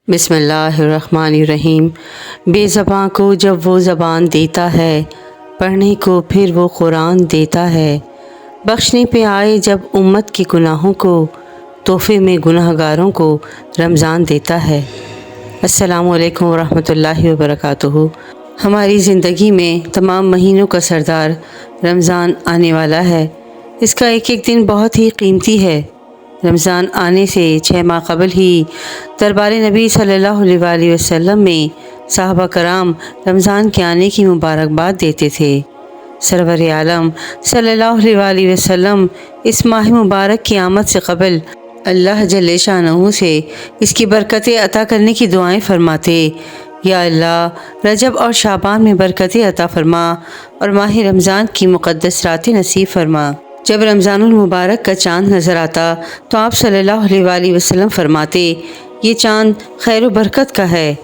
بسم اللہ الرحمن الرحیم۔ بے زباں کو جب وہ زبان دیتا ہے، پڑھنے کو پھر وہ قرآن دیتا ہے۔ بخشنے پہ آئے جب امت کے گناہوں کو، تحفے میں گناہ گاروں کو رمضان دیتا ہے۔ السلام علیکم ورحمۃ اللہ وبرکاتہ۔ ہماری زندگی میں تمام مہینوں کا سردار رمضان آنے والا ہے۔ اس کا ایک ایک دن بہت ہی قیمتی ہے۔ رمضان آنے سے 6 ماہ قبل ہی دربار نبی صلی اللہ علیہ وآلہ وسلم میں صحابہ کرام رمضان کے آنے کی مبارکباد دیتے تھے۔ سرور عالم صلی اللہ علیہ وآلہ وسلم اس ماہ مبارک کی آمد سے قبل اللہ جل شانہ سے اس کی برکتیں عطا کرنے کی دعائیں فرماتے۔ یا اللہ، رجب اور شعبان میں برکتیں عطا فرما اور ماہ رمضان کی مقدس راتیں نصیب فرما۔ جب رمضان المبارک کا چاند نظر آتا تو آپ صلی اللہ علیہ وآلہ وسلم فرماتے، یہ چاند خیر و برکت کا ہے۔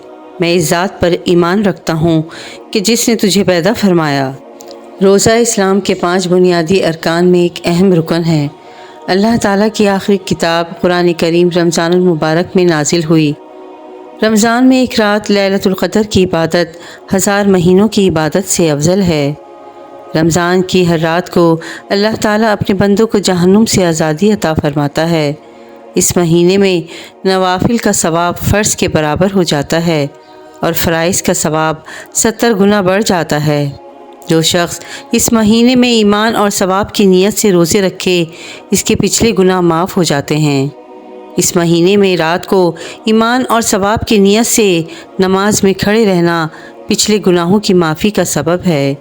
میں اس ذات پر ایمان رکھتا ہوں کہ جس نے تجھے پیدا فرمایا۔ روزہ اسلام کے 5 بنیادی ارکان میں ایک اہم رکن ہے۔ اللہ تعالیٰ کی آخری کتاب قرآن کریم رمضان المبارک میں نازل ہوئی۔ رمضان میں ایک رات لیلۃ القدر کی عبادت 1000 مہینوں کی عبادت سے افضل ہے۔ رمضان کی ہر رات کو اللہ تعالیٰ اپنے بندوں کو جہنم سے آزادی عطا فرماتا ہے۔ اس مہینے میں نوافل کا ثواب فرض کے برابر ہو جاتا ہے اور فرائض کا ثواب 70 گنا بڑھ جاتا ہے۔ جو شخص اس مہینے میں ایمان اور ثواب کی نیت سے روزے رکھے، اس کے پچھلے گناہ معاف ہو جاتے ہیں۔ اس مہینے میں رات کو ایمان اور ثواب کی نیت سے نماز میں کھڑے رہنا پچھلے گناہوں کی معافی کا سبب ہے۔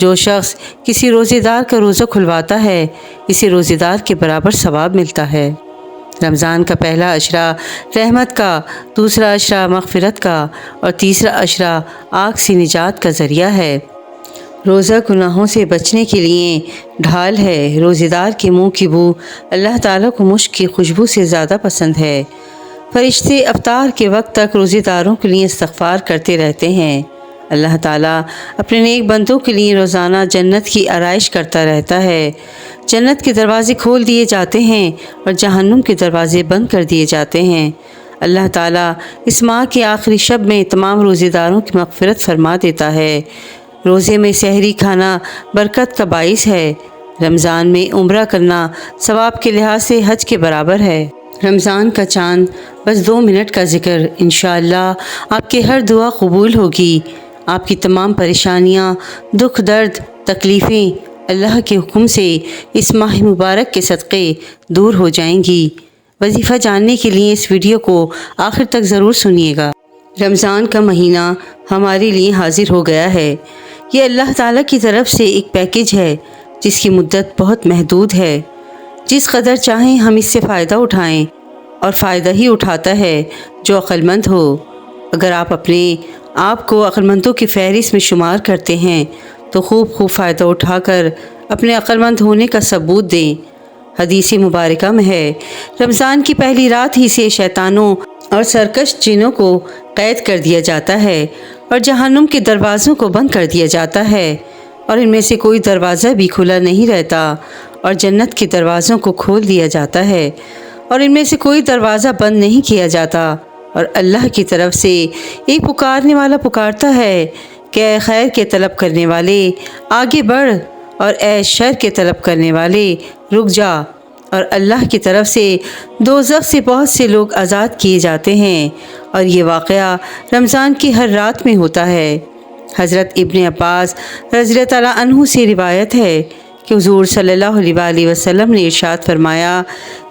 جو شخص کسی روزے دار کا روزہ کھلواتا ہے، اسے روزے دار کے برابر ثواب ملتا ہے۔ رمضان کا پہلا عشرہ رحمت کا، دوسرا عشرہ مغفرت کا اور تیسرا عشرہ آگ سے نجات کا ذریعہ ہے۔ روزہ گناہوں سے بچنے کے لیے ڈھال ہے۔ روزے دار کے منہ کی بو اللہ تعالیٰ کو مشک کی خوشبو سے زیادہ پسند ہے۔ فرشتے افطار کے وقت تک روزے داروں کے لیے استغفار کرتے رہتے ہیں۔ اللہ تعالیٰ اپنے نیک بندوں کے لیے روزانہ جنت کی آرائش کرتا رہتا ہے۔ جنت کے دروازے کھول دیے جاتے ہیں اور جہنم کے دروازے بند کر دیے جاتے ہیں۔ اللہ تعالیٰ اس ماہ کے آخری شب میں تمام روزے داروں کی مغفرت فرما دیتا ہے۔ روزے میں سحری کھانا برکت کا باعث ہے۔ رمضان میں عمرہ کرنا ثواب کے لحاظ سے حج کے برابر ہے۔ رمضان کا چاند بس 2 منٹ کا ذکر، انشاءاللہ آپ کی ہر دعا قبول ہوگی۔ آپ کی تمام پریشانیاں، دکھ درد، تکلیفیں اللہ کے حکم سے اس ماہ مبارک کے صدقے دور ہو جائیں گی۔ وظیفہ جاننے کے لیے اس ویڈیو کو آخر تک ضرور سنیے گا۔ رمضان کا مہینہ ہمارے لیے حاضر ہو گیا ہے۔ یہ اللہ تعالیٰ کی طرف سے ایک پیکیج ہے جس کی مدت بہت محدود ہے۔ جس قدر چاہیں ہم اس سے فائدہ اٹھائیں، اور فائدہ ہی اٹھاتا ہے جو عقل مند ہو۔ اگر آپ اپنے آپ کو عقل مندوں کی فہرست میں شمار کرتے ہیں تو خوب فائدہ اٹھا کر اپنے عقل مند ہونے کا ثبوت دیں۔ حدیث مبارکہ میں ہے، رمضان کی پہلی رات ہی سے شیطانوں اور سرکش جنوں کو قید کر دیا جاتا ہے اور جہنم کے دروازوں کو بند کر دیا جاتا ہے، اور ان میں سے کوئی دروازہ بھی کھلا نہیں رہتا، اور جنت کے دروازوں کو کھول دیا جاتا ہے اور ان میں سے کوئی دروازہ بند نہیں کیا جاتا، اور اللہ کی طرف سے ایک پکارنے والا پکارتا ہے کہ اے خیر کے طلب کرنے والے آگے بڑھ، اور اے شر کے طلب کرنے والے رک جا۔ اور اللہ کی طرف سے دوزخ سے بہت سے لوگ آزاد کیے جاتے ہیں، اور یہ واقعہ رمضان کی ہر رات میں ہوتا ہے۔ حضرت ابن عباس رضی اللہ تعالیٰ عنہ سے روایت ہے کہ حضور صلی اللہ علیہ وآلہ وسلم نے ارشاد فرمایا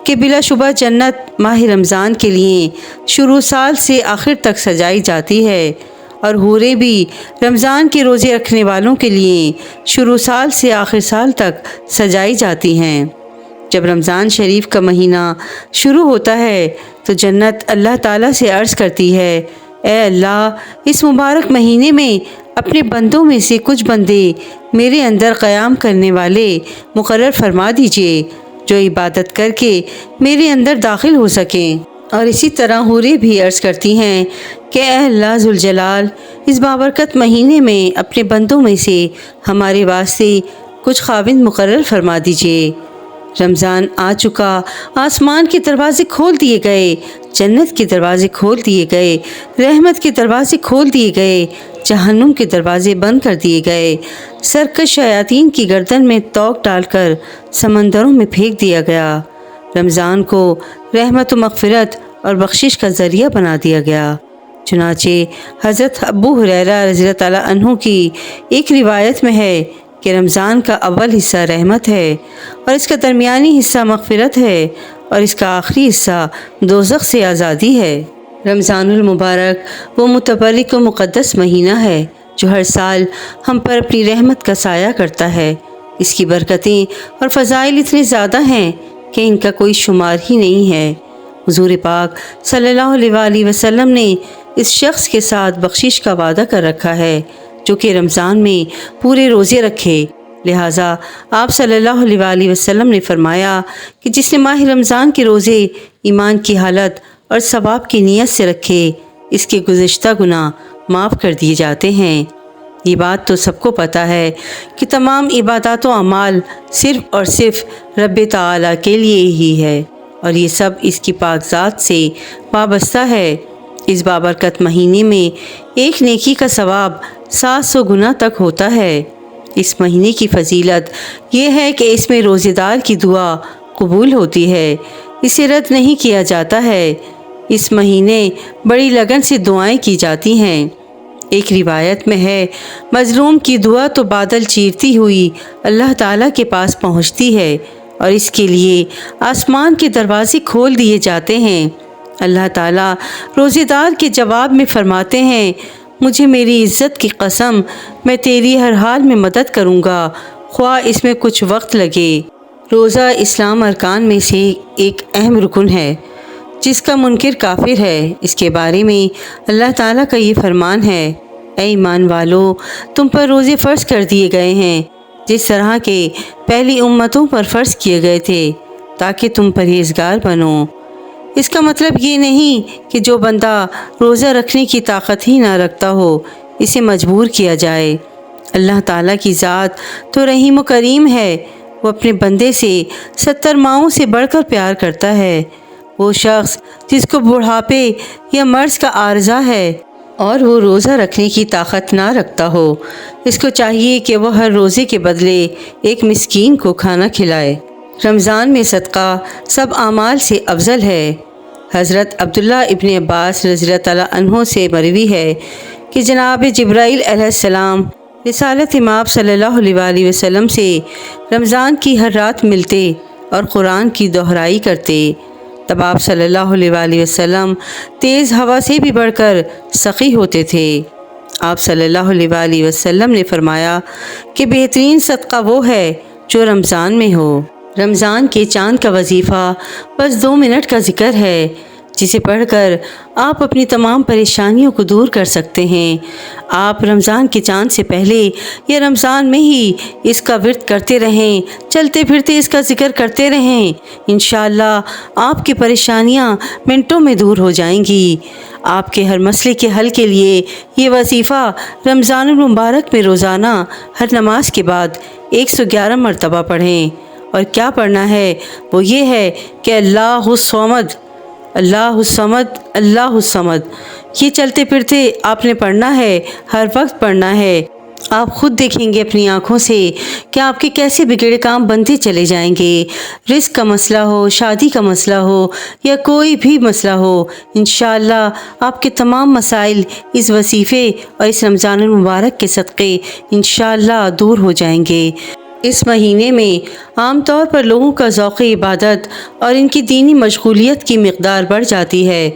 کہ بلا شبہ جنت ماہ رمضان کے لیے شروع سال سے آخر تک سجائی جاتی ہے، اور حوریں بھی رمضان کے روزے رکھنے والوں کے لیے شروع سال سے آخر سال تک سجائی جاتی ہیں۔ جب رمضان شریف کا مہینہ شروع ہوتا ہے تو جنت اللہ تعالیٰ سے عرض کرتی ہے، اے اللہ، اس مبارک مہینے میں اپنے بندوں میں سے کچھ بندے میرے اندر قیام کرنے والے مقرر فرما دیجئے، جو عبادت کر کے میرے اندر داخل ہو سکیں۔ اور اسی طرح حوریں بھی عرض کرتی ہیں کہ اے اللہ ذوالجلال، اس بابرکت مہینے میں اپنے بندوں میں سے ہمارے واسطے کچھ خاوند مقرر فرما دیجئے۔ رمضان آ چکا، آسمان کے دروازے کھول دیے گئے، جنت کے دروازے کھول دیے گئے، رحمت کے دروازے کھول دیے گئے، جہنم کے دروازے بند کر دیے گئے، سرکش شیاطین کی گردن میں توق ڈال کر سمندروں میں پھینک دیا گیا۔ رمضان کو رحمت و مغفرت اور بخشش کا ذریعہ بنا دیا گیا۔ چنانچہ حضرت ابو ہریرہ رضی اللہ تعالیٰ عنہ کی ایک روایت میں ہے کہ رمضان کا اول حصہ رحمت ہے اور اس کا درمیانی حصہ مغفرت ہے اور اس کا آخری حصہ دوزخ سے آزادی ہے۔ رمضان المبارک وہ متبرک و مقدس مہینہ ہے جو ہر سال ہم پر اپنی رحمت کا سایہ کرتا ہے۔ اس کی برکتیں اور فضائل اتنے زیادہ ہیں کہ ان کا کوئی شمار ہی نہیں ہے۔ حضور پاک صلی اللہ علیہ وآلہ وسلم نے اس شخص کے ساتھ بخشش کا وعدہ کر رکھا ہے جو کہ رمضان میں پورے روزے رکھے۔ لہٰذا آپ صلی اللہ علیہ وآلہ وسلم نے فرمایا کہ جس نے ماہ رمضان کے روزے ایمان کی حالت اور ثواب کی نیت سے رکھے، اس کے گزشتہ گناہ معاف کر دیے جاتے ہیں۔ یہ بات تو سب کو پتہ ہے کہ تمام عبادات و اعمال صرف اور صرف رب تعالیٰ کے لیے ہی ہے اور یہ سب اس کی پاک ذات سے وابستہ ہے۔ اس بابرکت مہینے میں ایک نیکی کا ثواب 700 گنا تک ہوتا ہے۔ اس مہینے کی فضیلت یہ ہے کہ اس میں روزے دار کی دعا قبول ہوتی ہے، اسے رد نہیں کیا جاتا ہے۔ اس مہینے بڑی لگن سے دعائیں کی جاتی ہیں۔ ایک روایت میں ہے، مظلوم کی دعا تو بادل چیرتی ہوئی اللہ تعالیٰ کے پاس پہنچتی ہے اور اس کے لیے آسمان کے دروازے کھول دیے جاتے ہیں۔ اللہ تعالیٰ روزے دار کے جواب میں فرماتے ہیں، مجھے میری عزت کی قسم، میں تیری ہر حال میں مدد کروں گا، خواہ اس میں کچھ وقت لگے۔ روزہ اسلام ارکان میں سے ایک اہم رکن ہے جس کا منکر کافر ہے۔ اس کے بارے میں اللہ تعالیٰ کا یہ فرمان ہے، اے ایمان والو، تم پر روزے فرض کر دیے گئے ہیں جس طرح کے پہلی امتوں پر فرض کیے گئے تھے تاکہ تم پرہیزگار بنو۔ اس کا مطلب یہ نہیں کہ جو بندہ روزہ رکھنے کی طاقت ہی نہ رکھتا ہو اسے مجبور کیا جائے۔ اللہ تعالیٰ کی ذات تو رحیم و کریم ہے، وہ اپنے بندے سے 70 ماؤں سے بڑھ کر پیار کرتا ہے۔ وہ شخص جس کو بڑھاپے یا مرض کا عارضہ ہے اور وہ روزہ رکھنے کی طاقت نہ رکھتا ہو، اس کو چاہیے کہ وہ ہر روزے کے بدلے ایک مسکین کو کھانا کھلائے۔ رمضان میں صدقہ سب اعمال سے افضل ہے۔ حضرت عبداللہ ابن عباس رضی اللہ تعالیٰ عنہ سے مروی ہے کہ جناب جبرائیل علیہ السلام رسالت مآب صلی اللہ علیہ وآلہ وسلم سے رمضان کی ہر رات ملتے اور قرآن کی دہرائی کرتے۔ تب آپ صلی اللہ علیہ وآلہ وسلم تیز ہوا سے بھی بڑھ کر سخی ہوتے تھے۔ آپ صلی اللہ علیہ وآلہ وسلم نے فرمایا کہ بہترین صدقہ وہ ہے جو رمضان میں ہو۔ رمضان کے چاند کا وظیفہ بس 2 منٹ کا ذکر ہے جسے پڑھ کر آپ اپنی تمام پریشانیوں کو دور کر سکتے ہیں۔ آپ رمضان کے چاند سے پہلے یا رمضان میں ہی اس کا ورد کرتے رہیں، چلتے پھرتے اس کا ذکر کرتے رہیں، انشاءاللہ آپ کی پریشانیاں منٹوں میں دور ہو جائیں گی۔ آپ کے ہر مسئلے کے حل کے لیے یہ وظیفہ رمضان المبارک میں روزانہ ہر نماز کے بعد 111 مرتبہ پڑھیں۔ اور کیا پڑھنا ہے وہ یہ ہے کہ اللہ الصمد، اللہ الصمد، اللہ الصمد۔ یہ چلتے پھرتے آپ نے پڑھنا ہے، ہر وقت پڑھنا ہے۔ آپ خود دیکھیں گے اپنی آنکھوں سے کہ آپ کے کیسے بگڑے کام بنتے چلے جائیں گے۔ رزق کا مسئلہ ہو، شادی کا مسئلہ ہو یا کوئی بھی مسئلہ ہو، انشاءاللہ آپ کے تمام مسائل اس وظیفے اور اس رمضان المبارک کے صدقے انشاءاللہ دور ہو جائیں گے۔ اس مہینے میں عام طور پر لوگوں کا ذوق عبادت اور ان کی دینی مشغولیت کی مقدار بڑھ جاتی ہے۔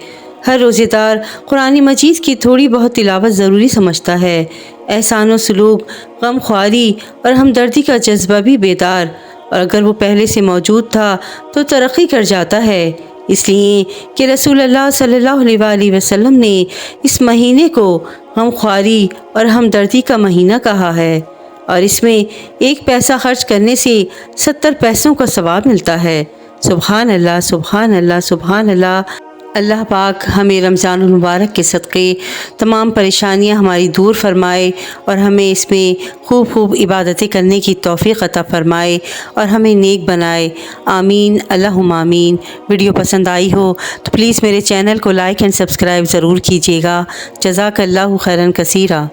ہر روزے دار قرآن مجید کی تھوڑی بہت تلاوت ضروری سمجھتا ہے۔ احسان و سلوک، غم خواری اور ہمدردی کا جذبہ بھی بیدار، اور اگر وہ پہلے سے موجود تھا تو ترقی کر جاتا ہے، اس لیے کہ رسول اللہ صلی اللہ علیہ وآلہ وسلم نے اس مہینے کو غم خواری اور ہمدردی کا مہینہ کہا ہے، اور اس میں 1 پیسہ خرچ کرنے سے 70 پیسوں کا ثواب ملتا ہے۔ سبحان اللہ، سبحان اللہ، سبحان اللہ۔ اللہ پاک ہمیں رمضان المبارک کے صدقے تمام پریشانیاں ہماری دور فرمائے اور ہمیں اس میں خوب خوب عبادتیں کرنے کی توفیق عطا فرمائے اور ہمیں نیک بنائے، آمین اللہم آمین۔ ویڈیو پسند آئی ہو تو پلیز میرے چینل کو لائک اینڈ سبسکرائب ضرور کیجیے گا۔ جزاک اللہ خیراً کثیرا۔